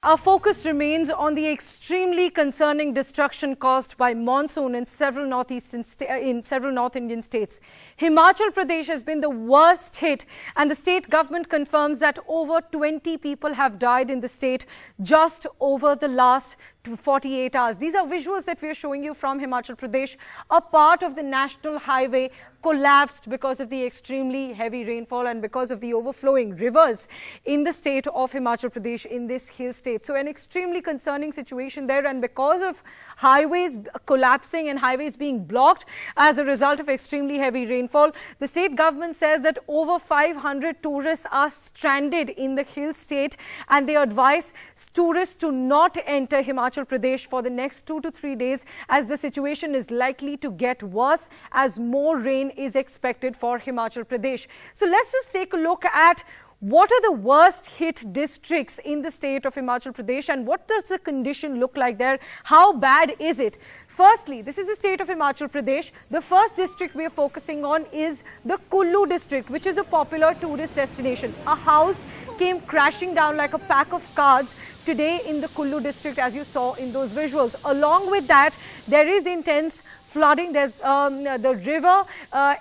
Our focus remains on the extremely concerning destruction caused by monsoon in several North Indian states. Himachal Pradesh has been the worst hit, and the state government confirms that over 20 people have died in the state just over the last 48 hours. These are visuals that we are showing you from Himachal Pradesh. A part of the national highway collapsed because of the extremely heavy rainfall and because of the overflowing rivers in the state of Himachal Pradesh, in this hill state. So an extremely concerning situation there, and because of highways collapsing and highways being blocked as a result of extremely heavy rainfall, the state government says that over 500 tourists are stranded in the hill state, and they advise tourists to not enter Himachal Pradesh for the next 2 to 3 days, as the situation is likely to get worse as more rain is expected for Himachal Pradesh. So let's just take a look at what are the worst hit districts in the state of Himachal Pradesh and what does the condition look like there? How bad is it? Firstly, this is the state of Himachal Pradesh. The first district we are focusing on is the Kullu district, which is a popular tourist destination. A house came crashing down like a pack of cards today in the Kullu district, as you saw in those visuals. Along with that, there is intense flooding. There's the river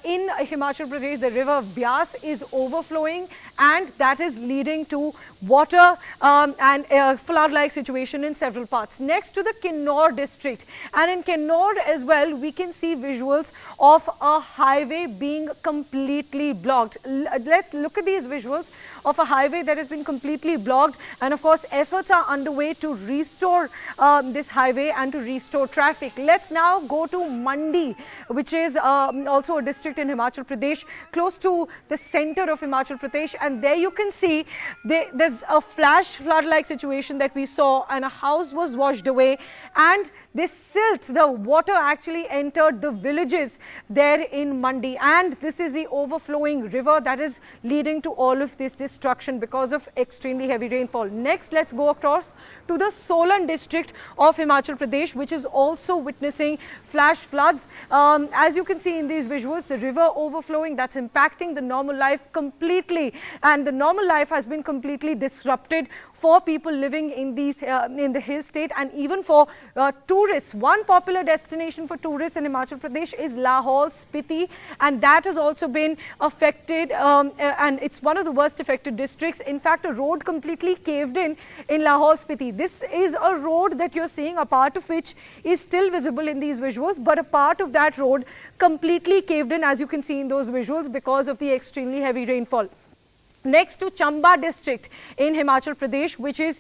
in Himachal Pradesh, the river Byas is overflowing, and that is leading to water and a flood-like situation in several parts. Next to the Kinnaur district, and in Kinnaur as well, we can see visuals of a highway being completely blocked. Let's look at these visuals of a highway that has been completely blocked, and of course efforts are underway to restore this highway and to restore traffic. Let's now go to Mandi, which is also a district in Himachal Pradesh, close to the center of Himachal Pradesh, and there you can see there's a flash flood-like situation that we saw, and a house was washed away, and this silt, the water actually entered the villages there in Mandi, and this is the overflowing river that is leading to all of this destruction because of extremely heavy rainfall. Next, let's go across to the Solan district of Himachal Pradesh, which is also witnessing flash floods. As you can see in these visuals, the river overflowing, that's impacting the normal life completely, and the normal life has been completely disrupted for people living in these in the hill state, and even for tourists. One popular destination for tourists in Himachal Pradesh is Lahaul Spiti, and that has also been affected, and it's one of the worst affected districts. In fact, a road completely caved in Lahaul Spiti. This is a road that you're seeing, a part of which is still visible in these visuals, but a part of that road completely caved in, as you can see in those visuals, because of the extremely heavy rainfall. Next to Chamba district in Himachal Pradesh, which is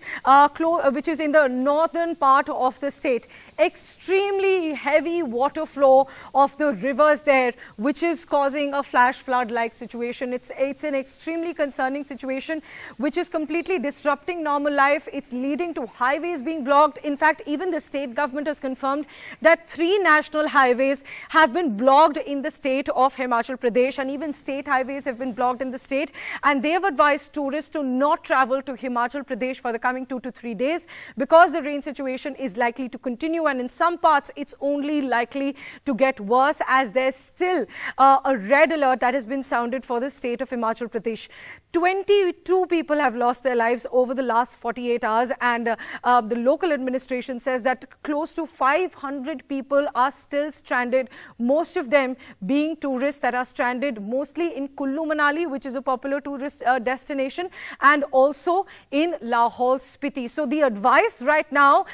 in the northern part of the state. Extremely heavy water flow of the rivers there, which is causing a flash flood-like situation. It's an extremely concerning situation, which is completely disrupting normal life. It's leading to highways being blocked. In fact, even the state government has confirmed that 3 national highways have been blocked in the state of Himachal Pradesh, and even state highways have been blocked in the state, and they have advised tourists to not travel to Himachal Pradesh for the coming 2 to 3 days because the rain situation is likely to continue, and in some parts it's only likely to get worse, as there's still a red alert that has been sounded for the state of Himachal Pradesh. 22 people have lost their lives over the last 48 hours, and the local administration says that close to 500 people are still stranded, most of them being tourists that are stranded mostly in Kullu Manali, which is a popular tourist destination, and also in Lahaul Spiti. So the advice right now,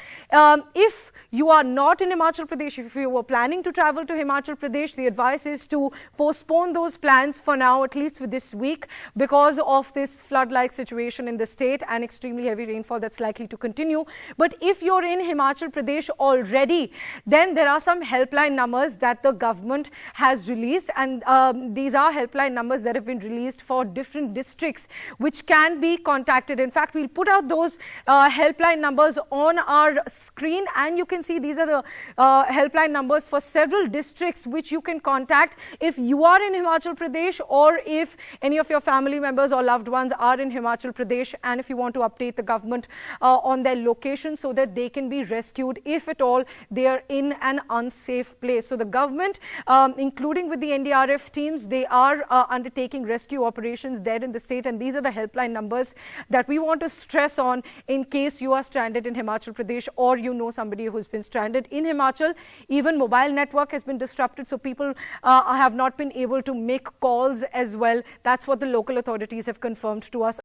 if you are not in Himachal Pradesh, if you were planning to travel to Himachal Pradesh, the advice is to postpone those plans for now, at least for this week, because of this flood-like situation in the state and extremely heavy rainfall that's likely to continue. But if you're in Himachal Pradesh already, then there are some helpline numbers that the government has released, and these are helpline numbers that have been released for different districts which can be contacted. In fact, we'll put out those helpline numbers on our screen, and you can see these are the helpline numbers for several districts which you can contact if you are in Himachal Pradesh, or if any of your family members or loved ones are in Himachal Pradesh, and if you want to update the government on their location so that they can be rescued if at all they are in an unsafe place. So the government, including with the NDRF teams, they are undertaking rescue operations there in the state, and these are the helpline numbers that we want to stress on in case you are stranded in Himachal Pradesh or you know somebody who's been stranded in Himachal. Even mobile network has been disrupted, so people have not been able to make calls as well. That's what the local authorities have confirmed to us.